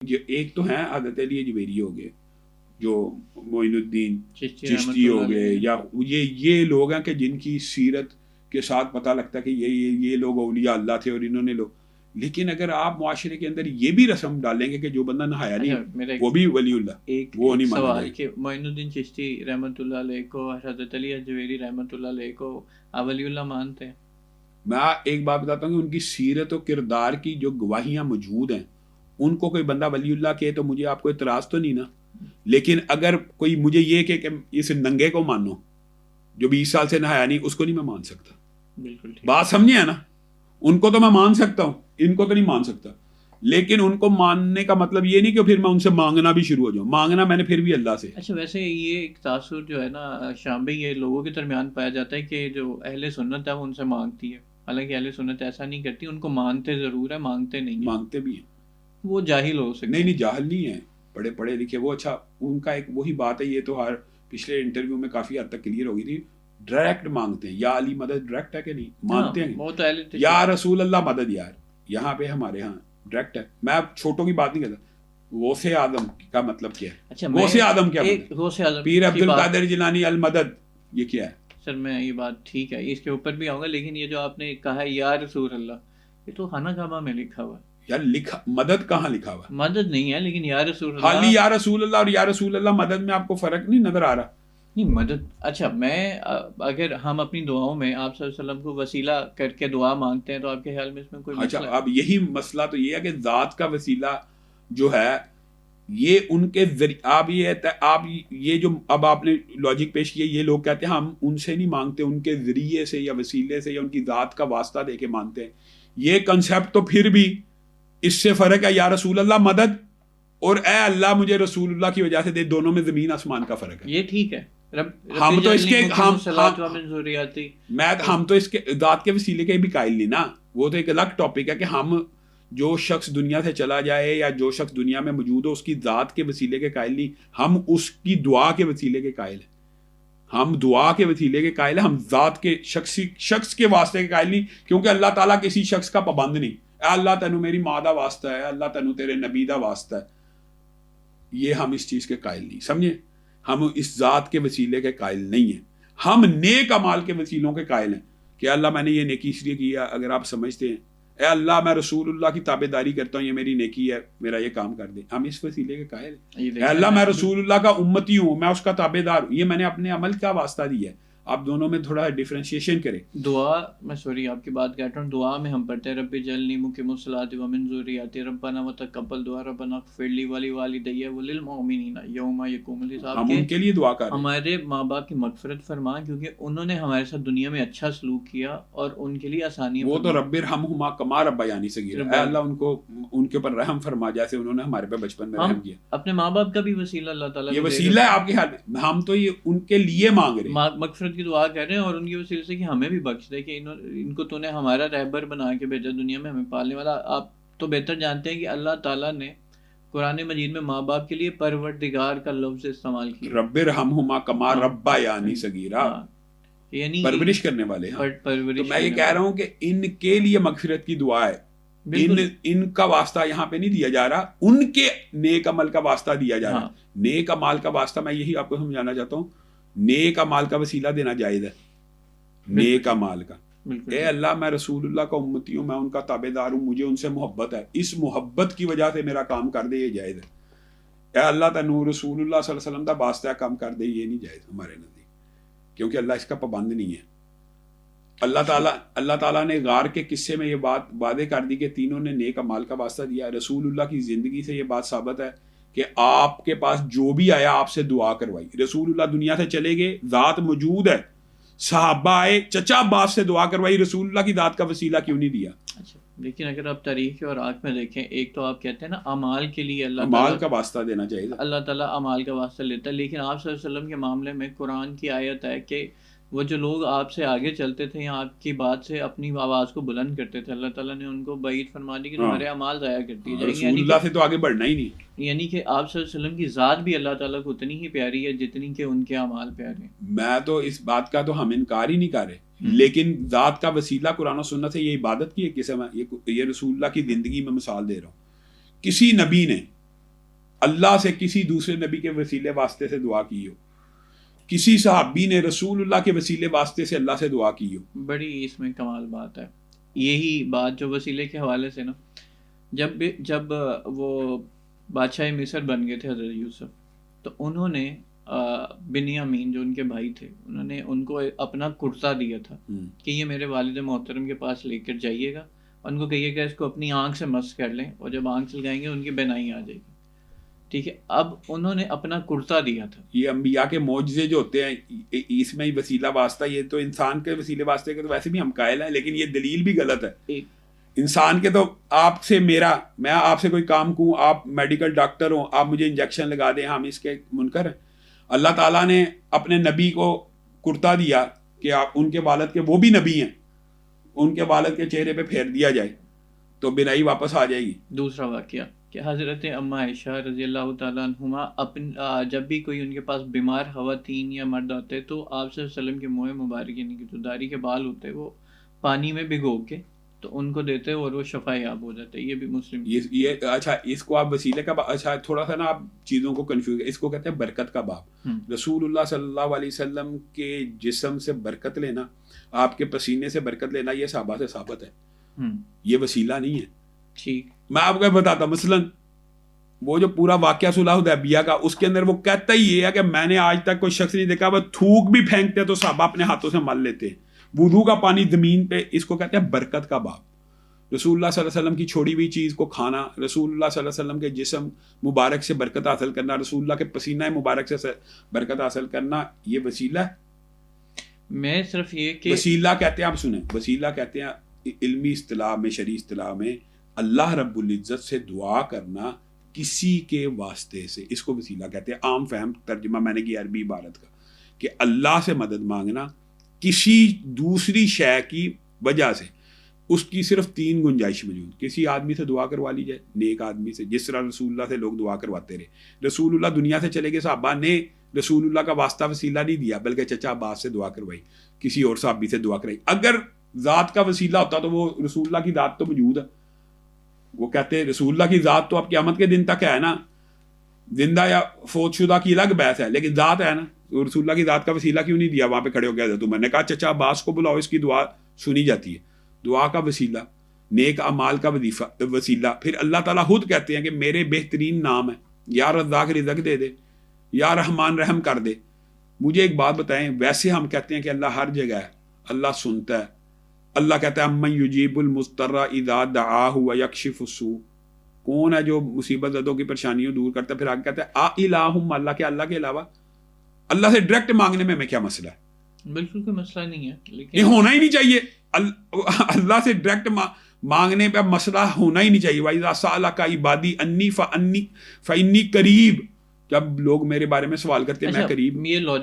ایک تو ہیں حضرت علی اجویری ہو گئے، جو معین الدین چشتی ہو گئے، یا یہ لوگ ہیں کہ جن کی سیرت کے ساتھ پتہ لگتا ہے کہ یہ لوگ اولیاء اللہ تھے اور انہوں نے لوگ. لیکن اگر آپ معاشرے کے اندر یہ بھی رسم ڈالیں گے کہ جو بندہ نہایا نہیں وہ بھی ولی اللہ، وہ نہیں مانا جائے گا. کہ معین الدین چشتی رحمۃ اللہ علیہ کو، حضرت علی اجویری رحمۃ اللہ علیہ کو آپ ولی اللہ مانتے ہیں؟ میں ایک بات بتاتا ہوں کہ ان کی سیرت و کردار کی جو گواہیاں موجود ہیں، ان کو کوئی بندہ ولی اللہ کہے تو مجھے آپ کو اعتراض تو نہیں نا. لیکن اگر کوئی مجھے یہ کہ اس ننگے کو مانو جو 20 سال سے نہایا نہیں، اس کو نہیں میں مان سکتا. بالکل بات سمجھے ہے نا؟ ان کو تو میں مان سکتا ہوں، ان کو تو نہیں مان سکتا. لیکن ان کو ماننے کا مطلب یہ نہیں کہ پھر میں ان سے مانگنا بھی شروع ہو جاؤں. مانگنا میں نے پھر بھی اللہ سے. اچھا، ویسے یہ ایک تاثر جو ہے نا شامبی، یہ لوگوں کے درمیان پایا جاتا ہے کہ جو اہل سنت ہے وہ ان سے مانگتی ہے، حالانکہ اہل سنت ایسا نہیں کرتی، ان کو مانتے ضرور ہے، مانگتے نہیں ہیں. مانگتے بھی ہیں. وہ جاہل ہو سکتے نہیں جاہل نہیں ہیں، بڑے پڑھے لکھے. وہ اچھا ان کا ایک وہی بات ہے، یہ تو ہر پچھلے انٹرویو میں کافی حد تک کلیئر ہو گئی تھی. ڈائریکٹ مانگتے ہیں. یا علی مدد ڈائریکٹ ہے کہ نہیں مانتے ہیں. وہ تو اہل یا رسول اللہ مدد، یار یہاں پہ ہمارے ہاں ڈائریکٹ ہے. میں اب چھوٹوں کی بات نہیں کرتا. غوث اعظم کا مطلب کیا ہے؟ اچھا، غوث اعظم کیا مطلب؟ غوث اعظم پیر عبد القادر جیلانی المدد، یہ کیا ہے؟ سر میں یہ بات ٹھیک ہے، اس کے اوپر بھی آؤں گا، لیکن یہ جو آپ نے کہا ہے یا رسول اللہ، یہ تو خانہ کعبہ میں لکھا ہوا ہے. یار لکھا مدد کہاں لکھا ہوا ہے؟ مدد نہیں ہے، لیکن یا رسول اللہ. خالی یا رسول اللہ اور یا رسول اللہ مدد میں آپ کو فرق نہیں نظر آ رہا؟ نہیں مدد. اچھا، میں اگر ہم اپنی دعاؤں میں آپ صلی اللہ علیہ وسلم کو وسیلہ کر کے دعا مانگتے ہیں تو آپ کے خیال میں اس میں کوئی اچھا اب یہی مسئلہ تو یہ ہے کہ ذات کا وسیلہ جو ہے یہ ان کے ذریعے آپ یہ جو اب آپ نے لاجک پیش کیا، یہ لوگ کہتے ہیں ہم ان سے نہیں مانگتے، ان کے ذریعے سے یا وسیلے سے یا ان کی ذات کا واسطہ دے کے مانتے ہیں. یہ کنسیپٹ تو پھر بھی اس سے فرق ہے. یا رسول اللہ مدد اور اے اللہ مجھے رسول اللہ کی وجہ سے دے، دونوں میں زمین آسمان کا فرق ہے. یہ ٹھیک ہے. ہم تو اس کے ہم تو اس کے ذات کے وسیلے کے بھی قائل نہیں نا. وہ تو ایک الگ ٹاپک ہے کہ ہم جو شخص دنیا سے چلا جائے یا جو شخص دنیا میں موجود ہو اس کی ذات کے وسیلے کے قائل نہیں، ہم اس کی دعا کے وسیلے کے قائل ہیں. ہم دعا کے وسیلے کے قائل ہیں، ہم ذات کے شخص کے واسطے کے قائل نہیں، کیونکہ اللہ تعالیٰ کسی شخص کا پابند نہیں. اے اللہ تینوں میری ماں دا واسطہ ہے، اللہ تینوں تیرے نبی دا واسطہ ہے. یہ ہم اس چیز کے قائل نہیں. سمجھے؟ ہم اس ذات کے وسیلے کے قائل نہیں ہیں. ہم نیک اعمال کے وسیلوں کے قائل ہیں کہ اللہ میں نے یہ نیکی اس لیے کیا. اگر آپ سمجھتے ہیں اے اللہ میں رسول اللہ کی تابع داری کرتا ہوں، یہ میری نیکی ہے، میرا یہ کام کر دے، ہم اس وسیلے کے قائل ہیں. اے اللہ میں رسول اللہ کا امتی ہوں، میں اس کا تابع دار ہوں، یہ میں نے اپنے عمل کا واسطہ دیا ہے. آپ دونوں میں تھوڑا ڈیفرینشیشن کریں. دعا میں سوری آپ کی بات کہتا ہوں، دعا میں ہم پڑھتے ہیں رب اجعلنی مقیم الصلاۃ ومن ذریتی ربنا وتقبل دعا ربنا اغفر لی ولوالدی وللمؤمنین یوم یقوم الحساب. ہم ان کے لیے دعا کر رہے ہیں، ہمارے ماں باپ کی مغفرت فرما، کیونکہ انہوں نے ہمارے ساتھ دنیا میں اچھا سلوک کیا اور ان کے لیے آسانی. وہ تو رب ارحمہما کما ربیانی صغیرا، اے اللہ ان کے اوپر رحم فرما جیسے انہوں نے ہمارے پہ بچپن میں رحم کیا. اپنے ماں باپ کا بھی وسیلہ اللہ تعالیٰ یہ وسیلہ ہے آپ کے حال میں، ہم تو یہ ان کے لیے مانگ رہے ہیں، مغفرت کی دعا کر رہے ہیں، اور ان کے وسیلے سے کہ ہمیں بھی بخش دے، کہ ان کو تو نے ہمارا رہبر بنا کے بھیجا دنیا میں، ہمیں پالنے والا. آپ تو بہتر جانتے ہیں کہ اللہ تعالیٰ نے قرآن مجید میں ماں باپ کے لیے پروردگار کا لفظ استعمال کیا، رب ارحمہما کما ربیانی صغیرا، یعنی پرورش کرنے والے. تو میں یہ کہہ رہا ہوں کہ ان کے لیے مغفرت کی دعا ہے. ان کا واسطہ یہاں پہ نہیں دیا جا رہا، ان کے نیک عمل کا واسطہ دیا جا رہا. نیک عمال کا واسطہ میں یہی آپ کو سمجھانا چاہتا ہوں، نیک عمال کا وسیلہ دینا جائز ہے. نیک عمال کا، اے اللہ میں رسول اللہ کا امتی ہوں، میں ان کا تابع دار ہوں، مجھے ان سے محبت ہے، اس محبت کی وجہ سے میرا کام کر دے، یہ جائز ہے. اے اللہ تینوں رسول اللہ صلی اللہ علیہ وسلم کا واسطہ کام کر دے، یہ نہیں جائز ہمارے نزدیک، کیونکہ اللہ اس کا پابند نہیں ہے. اللہ تعالیٰ نے غار کے قصے میں یہ بات وعدے کر دی کہ تینوں نے نیک اعمال کا واسطہ دیا. رسول اللہ کی زندگی سے یہ بات ثابت ہے کہ آپ کے پاس جو بھی آیا آپ سے دعا کروائی. رسول اللہ دنیا سے چلے گئے، ذات موجود ہے، صحابہ آئے، چچا باپ سے دعا کروائی، رسول اللہ کی ذات کا وسیلہ کیوں نہیں دیا؟ اچھا، لیکن اگر آپ تاریخ اور آنکھ میں دیکھیں، ایک تو آپ کہتے ہیں نا اعمال کے لیے اعمال کا واسطہ دینا چاہیے، اللہ تعالیٰ اعمال کا واسطہ لیتا ہے، لیکن آپ صلی اللہ علیہ وسلم کے معاملے میں قرآن کی آیت ہے کہ وہ جو لوگ آپ سے آگے چلتے تھے یا آپ کی بات سے اپنی آواز کو بلند کرتے تھے، اللہ تعالیٰ نے ان کو بعید فرما دی کہ تمہارے اعمال ضائع کرتی ہے. رسول اللہ سے تو آگے بڑھنا ہی نہیں، یعنی کہ آپ صلی اللہ علیہ وسلم کی ذات بھی اللہ تعالیٰ کو اتنی ہی پیاری ہے جتنی کہ ان کے اعمال پیارے ہیں. میں تو اس بات کا تو ہم انکار ہی نہیں کر رہے، لیکن ذات کا وسیلہ قرآن و سنت سے یہ عبادت کی ایک قسم ہے. یہ رسول اللہ کی زندگی میں مثال دے رہا ہوں. کسی نبی نے اللہ سے کسی دوسرے نبی کے وسیلے واسطے سے دعا کی ہو، کسی صحابی نے رسول اللہ کے وسیلے واسطے سے اللہ سے دعا کی ہو. بڑی اس میں کمال بات ہے. یہی بات جو وسیلے کے حوالے سے نا، جب وہ بادشاہ مصر بن گئے تھے حضرت یوسف، تو انہوں نے بنیامین جو ان کے بھائی تھے، انہوں نے ان کو اپنا کرتا دیا تھا کہ یہ میرے والد محترم کے پاس لے کر جائیے گا، ان کو کہیے گا اس کو اپنی آنکھ سے مس کر لیں، اور جب آنکھ چلگائیں گے ان کی بینائی آ جائے گی. ٹھیک ہے، اب انہوں نے اپنا کرتا دیا تھا. یہ انبیاء کے معجزے جو ہوتے ہیں اس میں وسیلہ واسطہ، یہ تو انسان کے وسیلے واسطے کے تو ویسے بھی ہم قائل ہیں، لیکن یہ دلیل بھی غلط ہے. انسان کے تو آپ سے میں آپ سے کوئی کام کوں، آپ میڈیکل ڈاکٹر ہوں، آپ مجھے انجیکشن لگا دیں، ہم اس کے منکر ہیں. اللہ تعالیٰ نے اپنے نبی کو کرتا دیا کہ آپ ان کے والد کے، وہ بھی نبی ہیں، ان کے والد کے چہرے پہ پھیر دیا جائے تو بینائی واپس آ جائے گی. دوسرا واقعہ کہ حضرت اما عائشہ رضی اللہ تعالیٰ عنہما جب بھی کوئی ان کے پاس بیمار خواتین یا مرد آتے تو آپ صلی اللہ علیہ وسلم کے منہ مبارک، یعنی کہ جو داڑھی کے بال ہوتے وہ پانی میں بھگو کے تو ان کو دیتے اور وہ شفا یاب ہو جاتے. یہ بھی مسلم یہ اچھا، اس کو آپ وسیلے کا اچھا تھوڑا سا نا آپ چیزوں کو کنفیوز، اس کو کہتے ہیں برکت کا باب. رسول اللہ صلی اللہ علیہ وسلم کے جسم سے برکت لینا، آپ کے پسینے سے برکت لینا، یہ صحابہ سے ثابت ہے، یہ وسیلہ نہیں ہے. ٹھیک، میں آپ کو بتاتا ہوں، مثلاً وہ جو پورا واقعہ صلح حدیبیہ کا، اس کے اندر وہ کہتا ہی یہ ہے کہ میں نے آج تک کوئی شخص نہیں دیکھا وہ تھوک بھی پھینکتے تو صحابہ اپنے ہاتھوں سے مل لیتے ہیں، وضو کا پانی زمین پہ. اس کو کہتے ہیں برکت کا باب. رسول اللہ صلی اللہ علیہ وسلم کی چھوڑی ہوئی چیز کو کھانا، رسول اللہ صلی اللہ علیہ وسلم کے جسم مبارک سے برکت حاصل کرنا، رسول اللہ کے پسینہ مبارک سے برکت حاصل کرنا، یہ وسیلہ ہے. میں صرف یہ کہ وسیلہ کہتے ہیں، آپ سنیں، وسیلہ کہتے ہیں علمی اصطلاح میں، شرعی اصطلاح میں اللہ رب العزت سے دعا کرنا کسی کے واسطے سے، اس کو وسیلہ کہتے ہیں. عام فہم ترجمہ میں نے کیا عربی عبارت کا کہ اللہ سے مدد مانگنا کسی دوسری شے کی وجہ سے. اس کی صرف 3 گنجائش موجود. کسی آدمی سے دعا کروا لی جائے، نیک آدمی سے، جس طرح رسول اللہ سے لوگ دعا کرواتے رہے. رسول اللہ دنیا سے چلے گئے، صحابہ نے رسول اللہ کا واسطہ وسیلہ نہیں دیا، بلکہ چچا عباس سے دعا کروائی، کسی اور صحابی سے دعا کرائی. اگر ذات کا وسیلہ ہوتا تو وہ رسول اللہ کی ذات تو موجود ہے. وہ کہتے ہیں رسول اللہ کی ذات تو اب قیامت کے دن تک ہے نا، زندہ یا فوت شدہ کی الگ بحث ہے، لیکن ذات ہے نا. رسول اللہ کی ذات کا وسیلہ کیوں نہیں دیا؟ وہاں پہ کھڑے ہو گئے تو میں نے کہا چچا عباس کو بلاؤ، اس کی دعا سنی جاتی ہے. دعا کا وسیلہ، نیک اعمال کا وسیلہ. پھر اللہ تعالیٰ خود کہتے ہیں کہ میرے بہترین نام ہے، یا رزاق رزق دے دے، یا رحمان رحم کر دے. مجھے ایک بات بتائیں، ویسے ہم کہتے ہیں کہ اللہ ہر جگہ ہے، اللہ سنتا ہے. اللہ کہتا ہے امن یجیب المضطر اذا دعاہ ویکشف السوء، کون ہے جو مصیبت زدوں کی پریشانیوں دور کرتا ہے. پھر آگے کہتا ہے الہم، اللہ کے، اللہ کے علاوہ اللہ سے ڈائریکٹ مانگنے میں ہمیں کیا مسئلہ ہے؟ بالکل کوئی مسئلہ نہیں ہے، لیکن یہ ہونا ہی نہیں چاہیے. اللہ سے ڈائریکٹ مانگنے پہ مسئلہ ہونا ہی نہیں چاہیے. وَإِذَا سَأَلَكَ عِبَادِي عَنِّي فَإِنِّي قَرِيبٌ، جب لوگ میرے بارے میں سوال کرتے ہیں میں قریب. یہ